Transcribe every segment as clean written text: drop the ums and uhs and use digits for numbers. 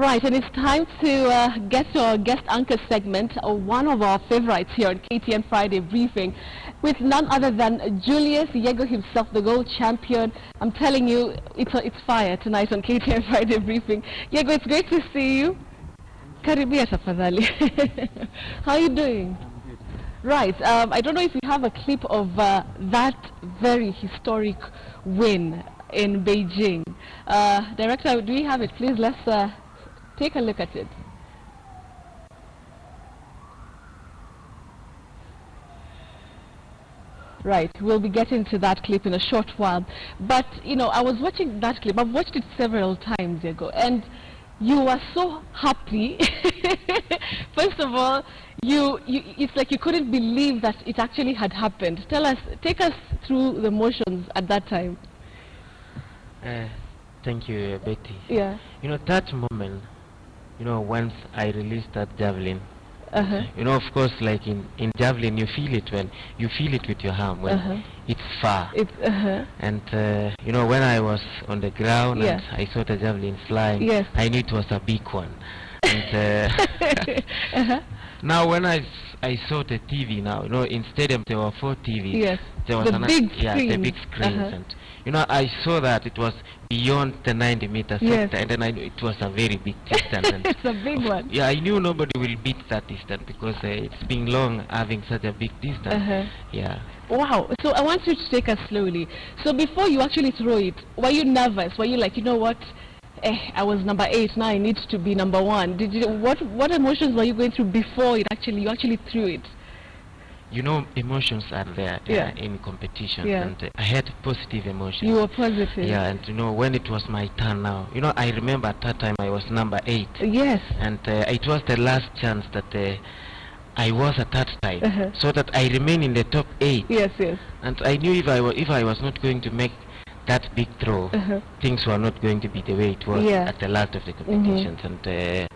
Right, and it's time to get to our guest anchor segment, one of our favorites here on KTN Friday Briefing, with none other than Julius Yego himself, the gold champion. I'm telling you, it's fire tonight on KTN Friday Briefing. Yego, it's great to see you. Karibia tafadhali. How are you doing? Right, I don't know if you have a clip of that very historic win in Beijing. Director, do we have it? Please, let's take a look at it. Right, we'll be getting to that clip in a short while. But, you know, I was watching that clip. I've watched it several times ago, and you were so happy. First of all, it's like you couldn't believe that it actually had happened. Take us through the emotions at that time. Thank you, Betty. Yeah. You know, that moment, you know, once I released that javelin, you know, of course, like in javelin, you feel it with your arm when it's far. And, you know, when I was on the ground and I saw the javelin flying, I knew it was a big one. And now when I saw the TV now, you know, in stadium there were 4 TVs. There was the big screens. And, you know, I saw that it was beyond the 90-meter sector, and then I knew it was a very big distance. And it's a big one. Yeah, I knew nobody will beat that distance because it's been long having such a big distance. Yeah. Wow. So I want you to take us slowly. So before you actually throw it, were you nervous? Were you like, you know what? I was number 8, now I need to be number 1. What emotions were you going through before you actually threw it? You know, emotions are there in competition, and I had positive emotions. You were positive. Yeah, and you know, when it was my turn now, you know, I remember at that time I was number 8. Yes. And it was the last chance that I was at that time, so that I remain in the top 8. Yes. And I knew if I was not going to make that big throw, things were not going to be the way it was at the last of the competitions. And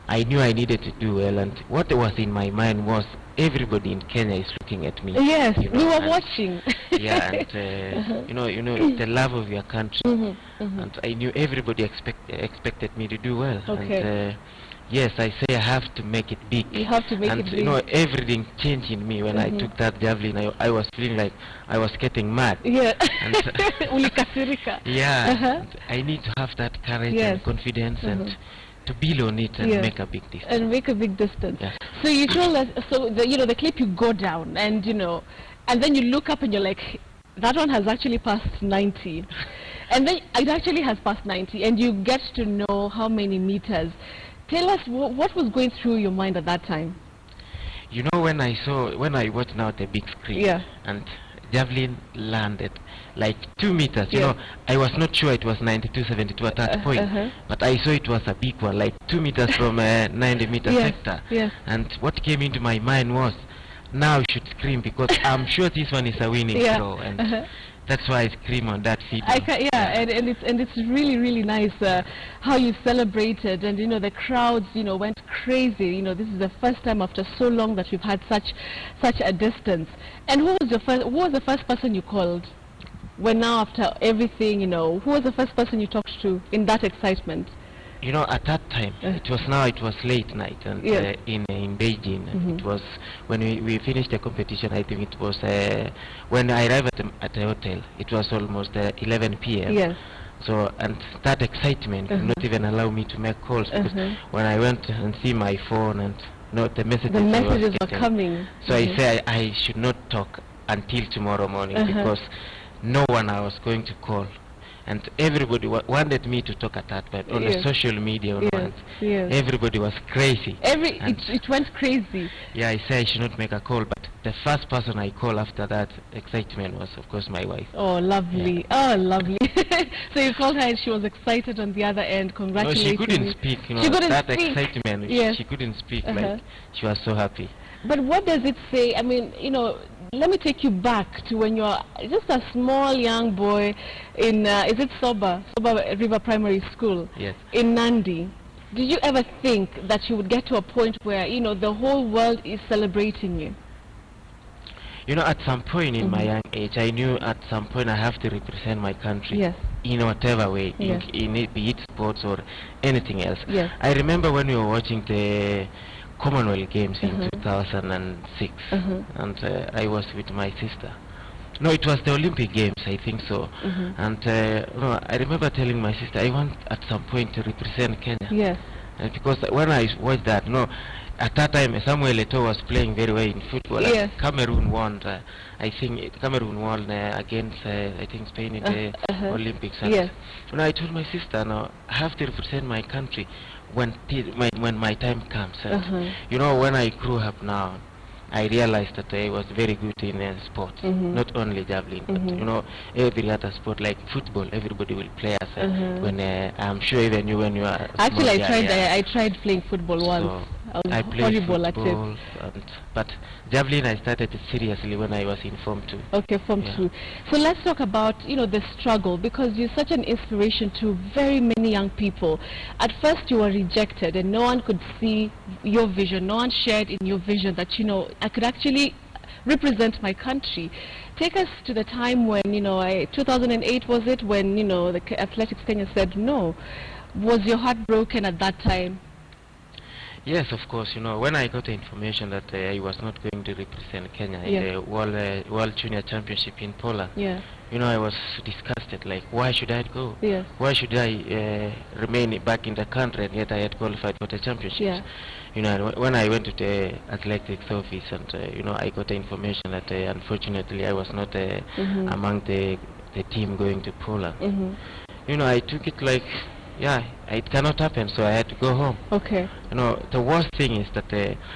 I knew I needed to do well, and what was in my mind was everybody in Kenya is looking at me. Yes, you know, we were watching. Yeah, and you know, the love of your country, and I knew everybody expected me to do well. And yes, I say I have to make it big. You have to make it big. And you know, everything changed in me when I took that javelin. I was feeling like I was getting mad. Yeah. And, yeah. And I need to have that courage and confidence and to build on it and make a big distance. And make a big distance. Yeah. So you told us, so the clip, you go down and and then you look up and you're like, that one has actually passed 90. And then it actually has passed 90, and you get to know how many meters. Tell us what was going through your mind at that time. You know, when I watched now the big screen and javelin landed like 2 meters, you know, I was not sure it was 92.72 at that point, but I saw it was a big one, like 2 meters from a 90-meter sector. And what came into my mind was, now I should scream because I'm sure this one is a winning throw, and that's why I scream on that video. And it's really nice how you celebrated, and the crowds went crazy. This is the first time after so long that we've had such a distance. And who was the first person you called when now after everything, who was the first person you talked to in that excitement? At that time, it was late night, and in Beijing, it was when we finished the competition. I think it was when I arrived at the hotel. It was almost 11 p.m. So, and that excitement did not even allow me to make calls, because when I went and see my phone and the messages were coming. So I say I should not talk until tomorrow morning, because no one I was going to call. And everybody wanted me to talk at that, but on the social media, everybody was crazy. It went crazy. Yeah, I say I should not make a call, but the first person I called after that excitement was, of course, my wife. Oh, lovely. Yeah. Oh, lovely. So you called her and she was excited on the other end. Congratulations. No, she couldn't speak. She couldn't that speak. Excitement, she couldn't speak. Like, she was so happy. But what does it say? I mean, let me take you back to when you're just a small young boy in, is it Soba River Primary School? Yes. In Nandi. Did you ever think that you would get to a point where, the whole world is celebrating you? At some point in my young age, I knew at some point I have to represent my country in whatever way, Yes. in it, be it sports or anything else. Yes. I remember when we were watching the Commonwealth Games in 2006, and I was with my sister. No, it was the Olympic Games, I think so. And no, I remember telling my sister, I want at some point to represent Kenya. Yes. Because when I watched that, no, at that time Samuel Eto'o was playing very well in football. Yes. Cameroon won. I think Cameroon won against I think Spain in the Olympics. And yes. when I told my sister, no, I have to represent my country when my time comes. And you know, when I grew up now, I realized that I was very good in sports, not only javelin, but you know, every other sport like football, everybody will play as when I'm sure even you when you are actually small, I tried playing football once. I played horrible football, but javelin I started it seriously when I was in Form 2. Okay, Form 2. So let's talk about, you know, the struggle, because you're such an inspiration to very many young people. At first you were rejected and no one could see your vision, no one shared in your vision that, you know, I could actually represent my country. Take us to the time when, you know, 2008 was it, when, you know, the Athletics Kenya said no. Was your heart broken at that time? Yes, of course. You know, when I got the information that I was not going to represent Kenya in the World Junior Championship in Poland, you know, I was disgusted. Like, why should I go? Yes. Why should I remain back in the country and yet I had qualified for the championships? Yeah. You know, when I went to the athletics office and you know, I got the information that unfortunately I was not among the team going to Poland. You know, I took it like, yeah, it cannot happen, so I had to go home. Okay. You know, the worst thing is that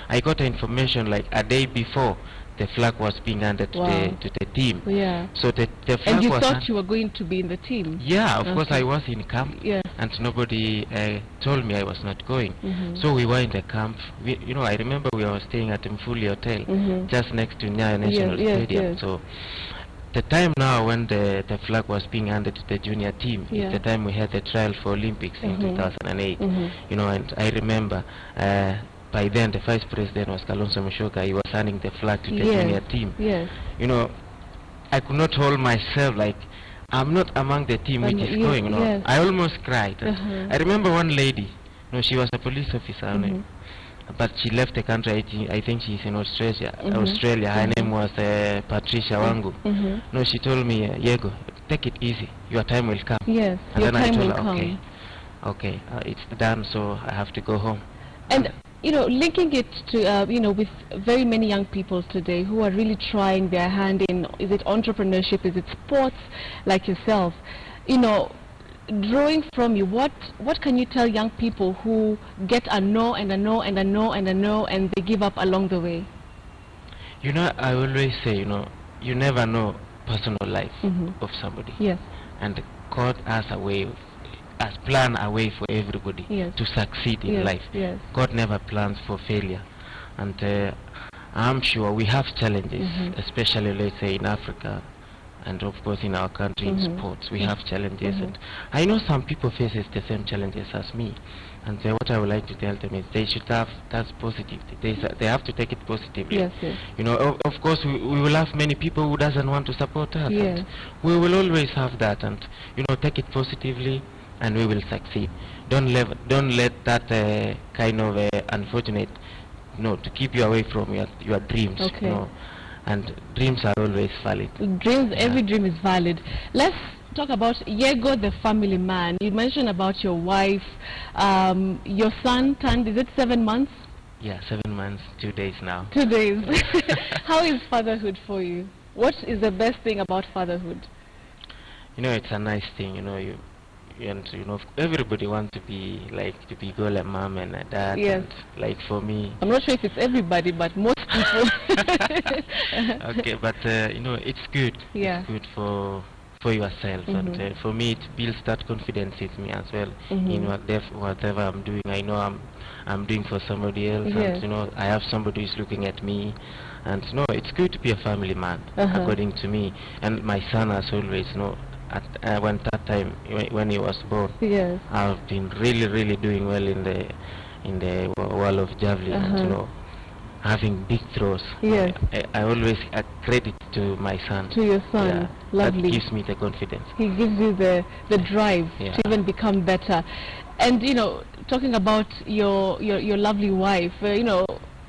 I got the information like a day before the flag was being handed to the team. Yeah. So the flag and you was thought you were going to be in the team? Yeah, of course I was in camp. Yeah. And nobody told me I was not going. So we were in the camp. You know, I remember we were staying at Mfuli Hotel, just next to Nyayo National Stadium. So the time now when the flag was being handed to the junior team is the time we had the trial for Olympics in 2008. You know, and I remember by then the vice president was Kalonzo Musyoka. He was handing the flag to the junior team. You know, I could not hold myself, like I'm not among the team which is going. You know, I almost cried. I remember one lady. You know, she was a police officer. But she left the country. I think she's in Australia. Her name was Patricia Wangu. No, she told me, Yego, take it easy. Your time will come. Yes, and your then time I told will her, come. Okay, it's done, so I have to go home. And you know, linking it to you know, with very many young people today who are really trying their hand in, is it entrepreneurship, is it sports, like yourself, you know, drawing from you, what can you tell young people who get a no and a no and a no and a no and they give up along the way? You know, I always say, you know, you never know personal life of somebody. Yes. And God has a way, has planned a way for everybody to succeed in life. Yes. God never plans for failure. And I'm sure we have challenges, especially, let's say, in Africa, and of course in our country in sports we have challenges, and I know some people faces the same challenges as me, and what I would like to tell them is they should have that positivity. They have to take it positively. Yes. You know, of course we will have many people who doesn't want to support us, and we will always have that, and you know, take it positively and we will succeed. Don't let that kind of unfortunate, you know, to keep you away from your dreams. You know, and dreams are always valid. Dreams, every dream is valid. Let's talk about Yego, the family man. You mentioned about your wife. Your son turned, is it 7 months? Yeah, 7 months, 2 days now. 2 days. How is fatherhood for you? What is the best thing about fatherhood? You know, it's a nice thing. You know, you know, everybody wants to be girl and mom and a dad. Yes. And like for me, I'm not sure if it's everybody, but most people. Okay, but you know, it's good. Yeah. It's good for yourself, and for me, it builds that confidence in me as well. In whatever I'm doing, I know I'm doing for somebody else, and you know, I have somebody who's looking at me, and you know, it's good to be a family man, according to me. And my son has always, you know, when that time when he was born, I've been really doing well in the world of javelin, and you know, having big throws. I always credit to my son. To your son. Lovely. That gives me the confidence. He gives you the drive to even become better. And talking about your lovely wife,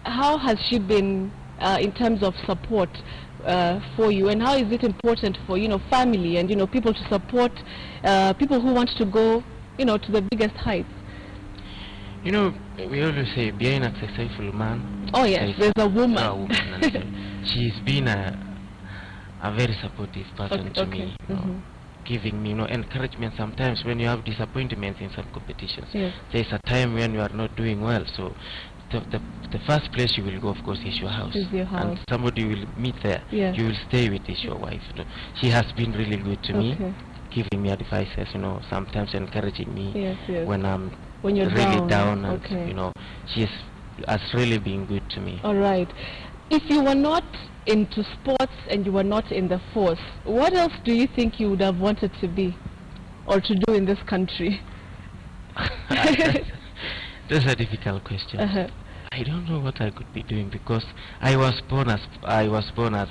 how has she been in terms of support for you, and how is it important for family and people to support people who want to go to the biggest heights? We always say behind a successful man, oh yes, there's a woman. And she's been a very supportive person to me, giving me encouragement sometimes when you have disappointments in some competitions. Yes. There's a time when you are not doing well, so the first place you will go, of course, is your house. Is your house. And somebody will meet there. Yeah. You will stay with is your wife. She has been really good to me, giving me advices, sometimes encouraging me when I'm you're really down and she has really been good to me. All right. If you were not into sports and you were not in the force, what else do you think you would have wanted to be or to do in this country? That's a difficult question. I don't know what I could be doing because I was born as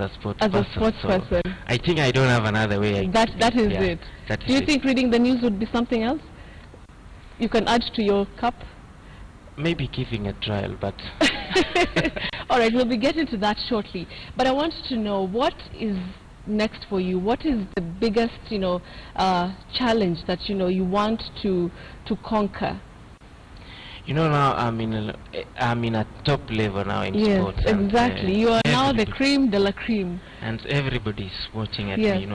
a sports person. I think I don't have another way. That is it. Do you think reading the news would be something else? You can add to your cup? Maybe giving a trial, but... All right, we'll be getting to that shortly. But I want to know, what is next for you? What is the biggest, challenge that, you want to conquer? Now I'm in a top level now in sports. Yes, exactly. You are now the cream de la cream. And everybody's watching at me,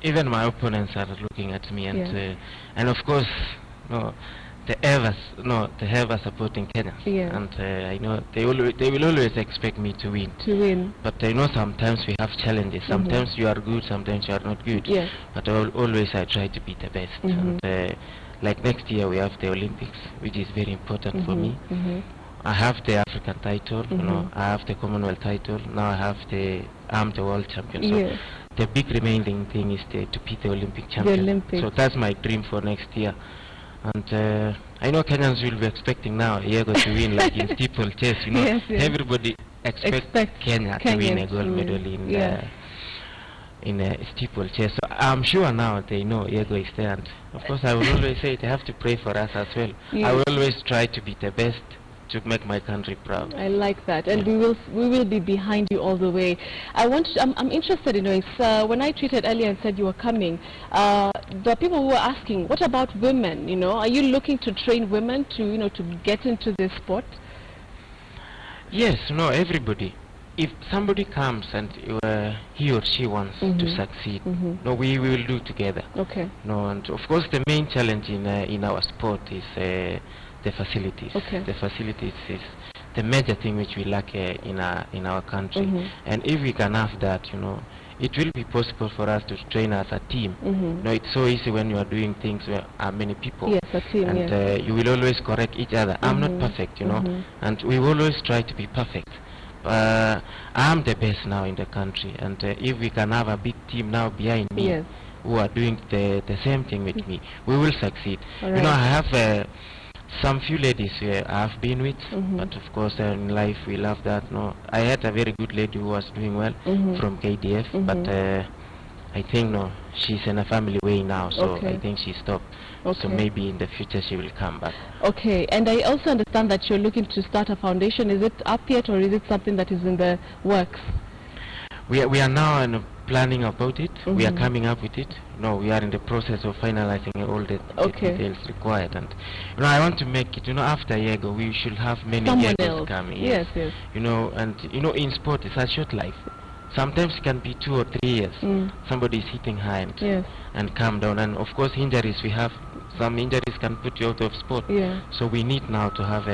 Even my opponents are looking at me, and of course, the ever supporting Kenya, and I know they will always expect me to win. But I know sometimes we have challenges. Sometimes you are good, sometimes you are not good. But always I try to be the best. And like next year we have the Olympics, which is very important for me. I have the African title, I have the Commonwealth title. Now I'm the world champion. So the big remaining thing is to be the Olympic champion. So that's my dream for next year. And I know Kenyans will be expecting now Yego to win, like in steeplechase. Everybody expects Kenya to win a gold medal in a steeplechase. So I'm sure now they know Yego is there. And of course, I will always say they have to pray for us as well. I will always try to be the best to make my country proud. I like that, and we will be behind you all the way. I'm interested in knowing, when I tweeted earlier and said you were coming, the people who were asking, what about women? Are you looking to train women to to get into this sport? Yes, everybody. If somebody comes and he or she wants to succeed, we will do together. Okay. And of course the main challenge in our sport is the facilities. The facilities is the major thing which we lack in our country. And if we can have that, it will be possible for us to train as a team. It's so easy when you are doing things where are many people. Yes, a team. And you will always correct each other. I'm not perfect, and we always try to be perfect. I'm the best now in the country, and if we can have a big team now behind me who are doing the same thing with me, we will succeed. Right. I have some few ladies I have been with, but of course in life we love that. I had a very good lady who was doing well from KDF, but I think she's in a family way now, so I think she stopped. So maybe in the future she will come back. Okay, and I also understand that you're looking to start a foundation. Is it up yet, or is it something that is in the works? We are now planning about it. We are coming up with it. We are in the process of finalizing all the details required. And I want to make it. After Yego, we should have many Yegos coming. Yes. And in sport, it's a short life. Sometimes it can be 2 or 3 years. Somebody is hitting high and come down. And of course, injuries we have. Some injuries can put you out of sport. So we need now to have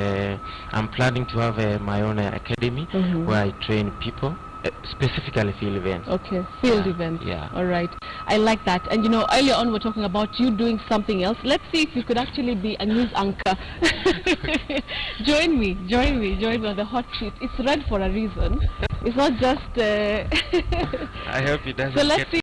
I'm planning to have my own academy where I train people. Specifically field events. Field events. All right. I like that. And earlier on we're talking about you doing something else. Let's see if you could actually be a news anchor. Join me on the hot seat. It's red for a reason. It's not just... I hope it doesn't. So let's see.